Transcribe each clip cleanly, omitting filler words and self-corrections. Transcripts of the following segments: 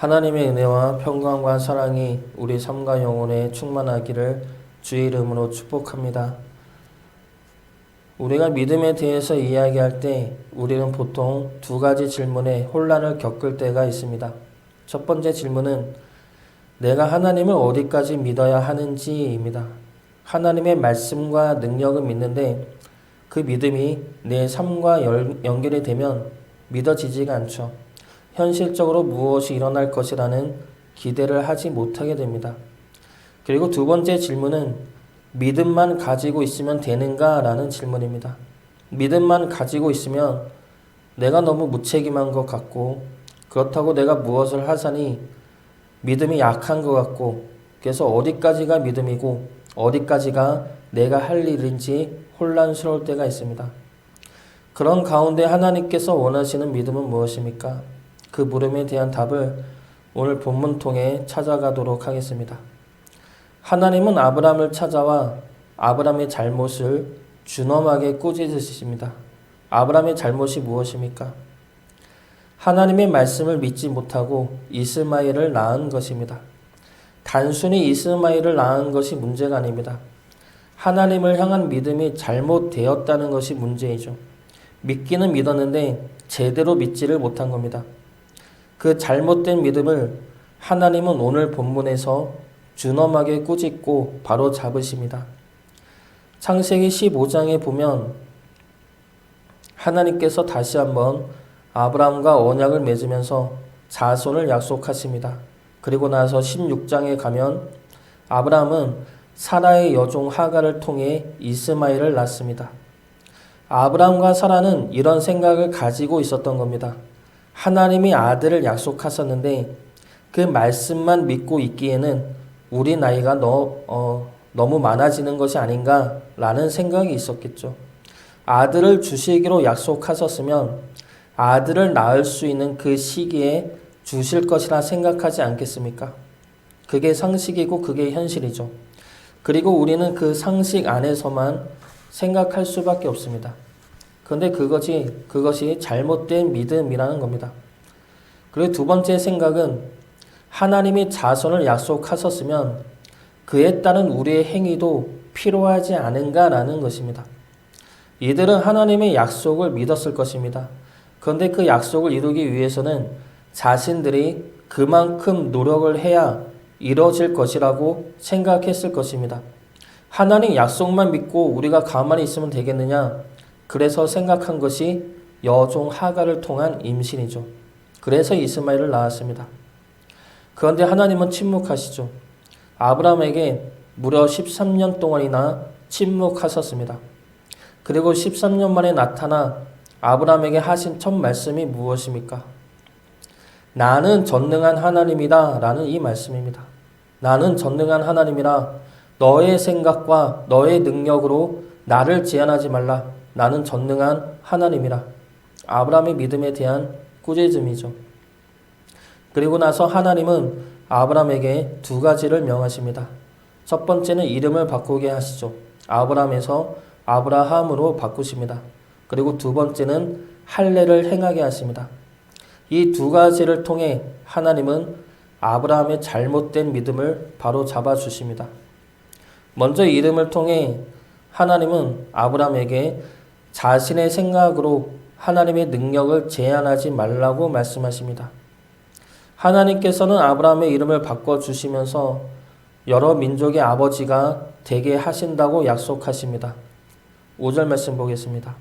하나님의 은혜와 평강과 사랑이 우리 삶과 영혼에 충만하기를 주의 이름으로 축복합니다. 우리가 믿음에 대해서 이야기할 때 우리는 보통 두 가지 질문에 혼란을 겪을 때가 있습니다. 첫 번째 질문은 내가 하나님을 어디까지 믿어야 하는지입니다. 하나님의 말씀과 능력을 믿는데 그 믿음이 내 삶과 연결이 되면 믿어지지가 않죠. 현실적으로 무엇이 일어날 것이라는 기대를 하지 못하게 됩니다. 그리고 두 번째 질문은 믿음만 가지고 있으면 되는가? 라는 질문입니다. 믿음만 가지고 있으면 내가 너무 무책임한 것 같고 그렇다고 내가 무엇을 하자니 믿음이 약한 것 같고 그래서 어디까지가 믿음이고 어디까지가 내가 할 일인지 혼란스러울 때가 있습니다. 그런 가운데 하나님께서 원하시는 믿음은 무엇입니까? 그 물음에 대한 답을 오늘 본문 통해 찾아가도록 하겠습니다. 하나님은 아브라함을 찾아와 아브라함의 잘못을 준엄하게 꾸짖으십니다. 아브라함의 잘못이 무엇입니까? 하나님의 말씀을 믿지 못하고 이스마엘을 낳은 것입니다. 단순히 이스마엘을 낳은 것이 문제가 아닙니다. 하나님을 향한 믿음이 잘못되었다는 것이 문제이죠. 믿기는 믿었는데 제대로 믿지를 못한 겁니다. 그 잘못된 믿음을 하나님은 오늘 본문에서 준엄하게 꾸짖고 바로 잡으십니다. 창세기 15장에 보면 하나님께서 다시 한번 아브라함과 언약을 맺으면서 자손을 약속하십니다. 그리고 나서 16장에 가면 아브라함은 사라의 여종 하갈을 통해 이스마엘을 낳습니다. 아브라함과 사라는 이런 생각을 가지고 있었던 겁니다. 하나님이 아들을 약속하셨는데 그 말씀만 믿고 있기에는 우리 나이가 너무 많아지는 것이 아닌가라는 생각이 있었겠죠. 아들을 주시기로 약속하셨으면 아들을 낳을 수 있는 그 시기에 주실 것이라 생각하지 않겠습니까? 그게 상식이고 그게 현실이죠. 그리고 우리는 그 상식 안에서만 생각할 수밖에 없습니다. 그런데 그것이 잘못된 믿음이라는 겁니다. 그리고 두 번째 생각은 하나님이 자손을 약속하셨으면 그에 따른 우리의 행위도 필요하지 않은가라는 것입니다. 이들은 하나님의 약속을 믿었을 것입니다. 그런데 그 약속을 이루기 위해서는 자신들이 그만큼 노력을 해야 이루어질 것이라고 생각했을 것입니다. 하나님 약속만 믿고 우리가 가만히 있으면 되겠느냐? 그래서 생각한 것이 여종 하갈을 통한 임신이죠. 그래서 이스마엘을 낳았습니다. 그런데 하나님은 침묵하시죠. 아브라함에게 무려 13년 동안이나 침묵하셨습니다. 그리고 13년 만에 나타나 아브라함에게 하신 첫 말씀이 무엇입니까? 나는 전능한 하나님이다 라는 이 말씀입니다. 나는 전능한 하나님이라 너의 생각과 너의 능력으로 나를 제한하지 말라. 나는 전능한 하나님이라. 아브라함의 믿음에 대한 꾸짖음이죠. 그리고 나서 하나님은 아브라함에게 두 가지를 명하십니다. 첫 번째는 이름을 바꾸게 하시죠. 아브라함에서 아브라함으로 바꾸십니다. 그리고 두 번째는 할례를 행하게 하십니다. 이 두 가지를 통해 하나님은 아브라함의 잘못된 믿음을 바로 잡아주십니다. 먼저 이름을 통해 하나님은 아브라함에게 자신의 생각으로 하나님의 능력을 제한하지 말라고 말씀하십니다. 하나님께서는 아브라함의 이름을 바꿔주시면서 여러 민족의 아버지가 되게 하신다고 약속하십니다. 5절 말씀 보겠습니다.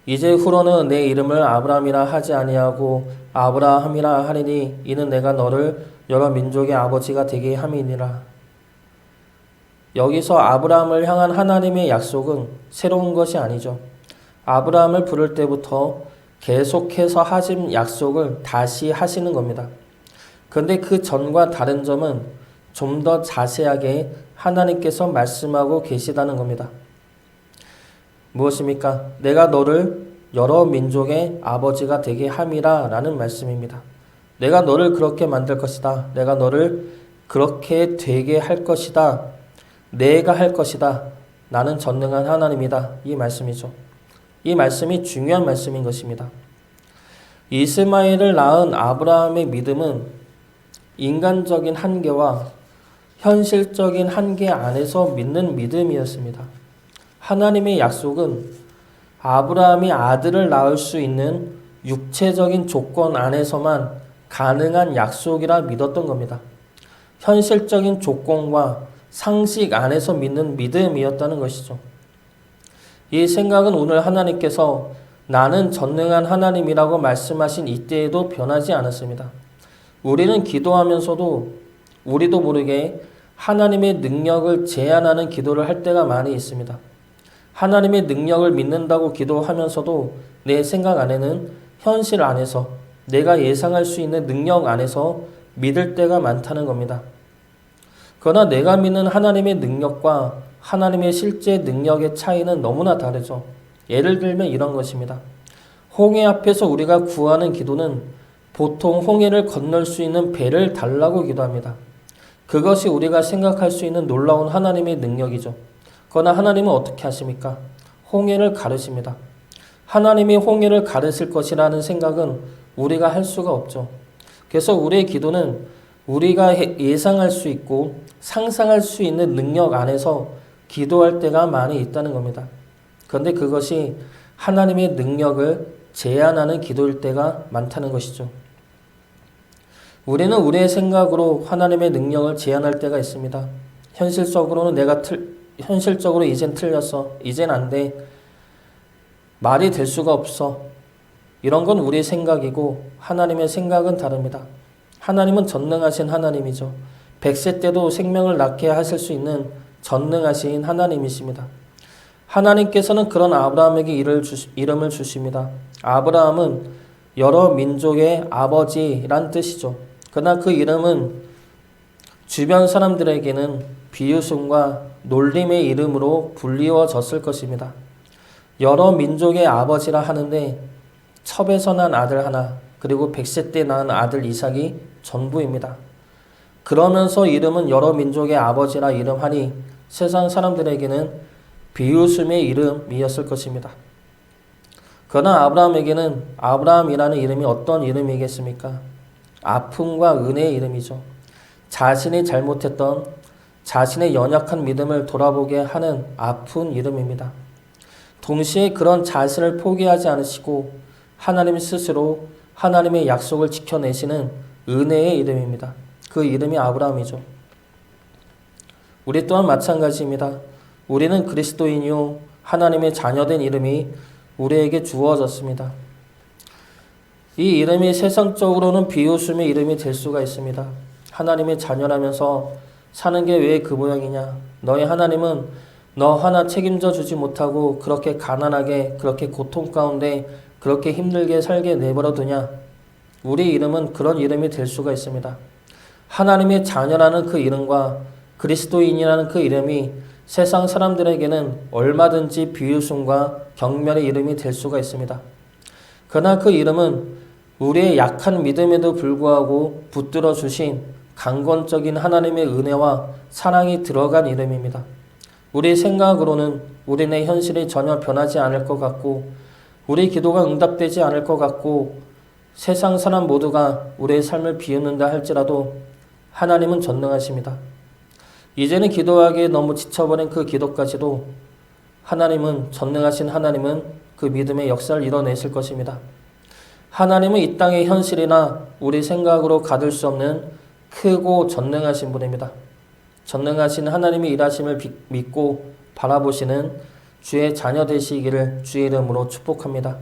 이제 후로는 내 이름을 아브라함이라 하지 아니하고 아브라함이라 하리니 이는 내가 너를 여러 민족의 아버지가 되게 함이니라. 여기서 아브라함을 향한 하나님의 약속은 새로운 것이 아니죠. 아브라함을 부를 때부터 계속해서 하신 약속을 다시 하시는 겁니다. 그런데 그 전과 다른 점은 좀 더 자세하게 하나님께서 말씀하고 계시다는 겁니다. 무엇입니까? 내가 너를 여러 민족의 아버지가 되게 함이라 라는 말씀입니다. 내가 너를 그렇게 만들 것이다. 내가 너를 그렇게 되게 할 것이다. 내가 할 것이다. 나는 전능한 하나님이다. 이 말씀이죠. 이 말씀이 중요한 말씀인 것입니다. 이스마엘을 낳은 아브라함의 믿음은 인간적인 한계와 현실적인 한계 안에서 믿는 믿음이었습니다. 하나님의 약속은 아브라함이 아들을 낳을 수 있는 육체적인 조건 안에서만 가능한 약속이라 믿었던 겁니다. 현실적인 조건과 상식 안에서 믿는 믿음이었다는 것이죠. 이 생각은 오늘 하나님께서 나는 전능한 하나님이라고 말씀하신 이때에도 변하지 않았습니다. 우리는 기도하면서도 우리도 모르게 하나님의 능력을 제한하는 기도를 할 때가 많이 있습니다. 하나님의 능력을 믿는다고 기도하면서도 내 생각 안에는 현실 안에서 내가 예상할 수 있는 능력 안에서 믿을 때가 많다는 겁니다. 그러나 내가 믿는 하나님의 능력과 하나님의 실제 능력의 차이는 너무나 다르죠. 예를 들면 이런 것입니다. 홍해 앞에서 우리가 구하는 기도는 보통 홍해를 건널 수 있는 배를 달라고 기도합니다. 그것이 우리가 생각할 수 있는 놀라운 하나님의 능력이죠. 그러나 하나님은 어떻게 하십니까? 홍해를 가르십니다. 하나님이 홍해를 가르실 것이라는 생각은 우리가 할 수가 없죠. 그래서 우리의 기도는 우리가 예상할 수 있고 상상할 수 있는 능력 안에서 기도할 때가 많이 있다는 겁니다. 그런데 그것이 하나님의 능력을 제한하는 기도일 때가 많다는 것이죠. 우리는 우리의 생각으로 하나님의 능력을 제한할 때가 있습니다. 현실적으로는 현실적으로 이젠 틀렸어. 이젠 안 돼. 말이 될 수가 없어. 이런 건 우리의 생각이고 하나님의 생각은 다릅니다. 하나님은 전능하신 하나님이죠. 100세 때도 생명을 낳게 하실 수 있는 전능하신 하나님이십니다. 하나님께서는 그런 아브라함에게 이름을 주십니다. 아브라함은 여러 민족의 아버지란 뜻이죠. 그러나 그 이름은 주변 사람들에게는 비웃음과 놀림의 이름으로 불리워졌을 것입니다. 여러 민족의 아버지라 하는데 첩에서 난 아들 하나, 그리고 100세 때 낳은 아들 이삭이 전부입니다. 그러면서 이름은 여러 민족의 아버지라 이름하니 세상 사람들에게는 비웃음의 이름이었을 것입니다. 그러나 아브라함에게는 아브라함이라는 이름이 어떤 이름이겠습니까? 아픔과 은혜의 이름이죠. 자신이 잘못했던 자신의 연약한 믿음을 돌아보게 하는 아픈 이름입니다. 동시에 그런 자신을 포기하지 않으시고 하나님 스스로 하나님의 약속을 지켜내시는 은혜의 이름입니다. 그 이름이 아브라함이죠. 우리 또한 마찬가지입니다. 우리는 그리스도인이요 하나님의 자녀된 이름이 우리에게 주어졌습니다. 이 이름이 세상적으로는 비웃음의 이름이 될 수가 있습니다. 하나님의 자녀라면서 사는 게 왜 그 모양이냐? 너희 하나님은 너 하나 책임져 주지 못하고 그렇게 가난하게, 그렇게 고통 가운데 그렇게 힘들게 살게 내버려 두냐? 우리 이름은 그런 이름이 될 수가 있습니다. 하나님의 자녀라는 그 이름과 그리스도인이라는 그 이름이 세상 사람들에게는 얼마든지 비웃음과 경멸의 이름이 될 수가 있습니다. 그러나 그 이름은 우리의 약한 믿음에도 불구하고 붙들어 주신 강권적인 하나님의 은혜와 사랑이 들어간 이름입니다. 우리 생각으로는 우리네 현실이 전혀 변하지 않을 것 같고 우리 기도가 응답되지 않을 것 같고 세상 사람 모두가 우리의 삶을 비웃는다 할지라도 하나님은 전능하십니다. 이제는 기도하기에 너무 지쳐버린 그 기도까지도 하나님은 전능하신 하나님은 그 믿음의 역사를 이뤄내실 것입니다. 하나님은 이 땅의 현실이나 우리 생각으로 가둘 수 없는 크고 전능하신 분입니다. 전능하신 하나님의 일하심을 믿고 바라보시는 주의 자녀 되시기를 주의 이름으로 축복합니다.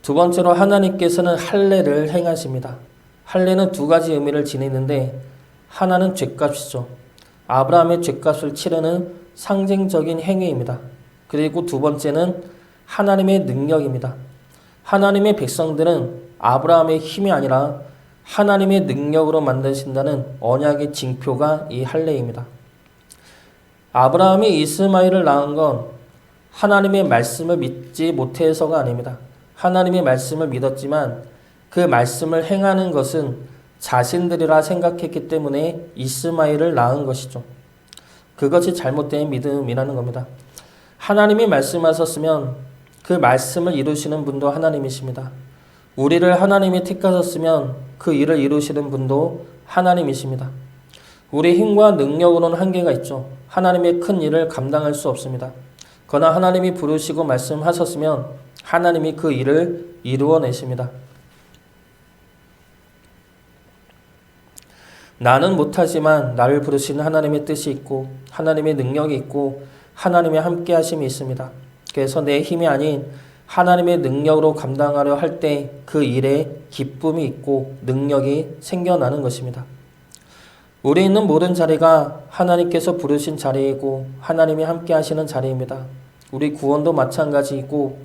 두 번째로 하나님께서는 할례를 행하십니다. 할례는 두 가지 의미를 지니는데 하나는 죗값이죠. 아브라함의 죗값을 치르는 상징적인 행위입니다. 그리고 두 번째는 하나님의 능력입니다. 하나님의 백성들은 아브라함의 힘이 아니라 하나님의 능력으로 만드신다는 언약의 징표가 이 할례입니다. 아브라함이 이스마엘을 낳은 건 하나님의 말씀을 믿지 못해서가 아닙니다. 하나님의 말씀을 믿었지만 그 말씀을 행하는 것은 자신들이라 생각했기 때문에 이스마엘을 낳은 것이죠. 그것이 잘못된 믿음이라는 겁니다. 하나님이 말씀하셨으면 그 말씀을 이루시는 분도 하나님이십니다. 우리를 하나님이 택하셨으면 그 일을 이루시는 분도 하나님이십니다. 우리 힘과 능력으로는 한계가 있죠. 하나님의 큰 일을 감당할 수 없습니다. 그러나 하나님이 부르시고 말씀하셨으면 하나님이 그 일을 이루어내십니다. 나는 못하지만 나를 부르시는 하나님의 뜻이 있고 하나님의 능력이 있고 하나님의 함께하심이 있습니다. 그래서 내 힘이 아닌 하나님의 능력으로 감당하려 할 때 그 일에 기쁨이 있고 능력이 생겨나는 것입니다. 우리 있는 모든 자리가 하나님께서 부르신 자리이고 하나님이 함께 하시는 자리입니다. 우리 구원도 마찬가지이고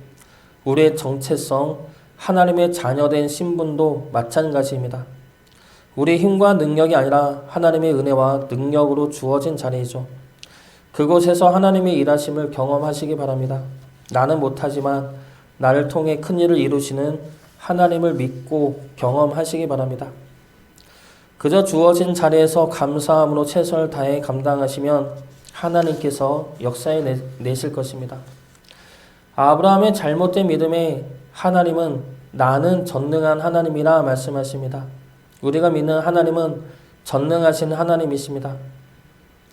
우리의 정체성, 하나님의 자녀된 신분도 마찬가지입니다. 우리 힘과 능력이 아니라 하나님의 은혜와 능력으로 주어진 자리이죠. 그곳에서 하나님의 일하심을 경험하시기 바랍니다. 나는 못하지만 나를 통해 큰 일을 이루시는 하나님을 믿고 경험하시기 바랍니다. 그저 주어진 자리에서 감사함으로 최선을 다해 감당하시면 하나님께서 역사해 내실 것입니다. 아브라함의 잘못된 믿음에 하나님은 나는 전능한 하나님이라 말씀하십니다. 우리가 믿는 하나님은 전능하신 하나님이십니다.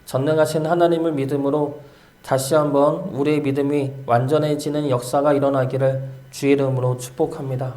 전능하신 하나님을 믿음으로 다시 한번 우리의 믿음이 완전해지는 역사가 일어나기를 주의 이름으로 축복합니다.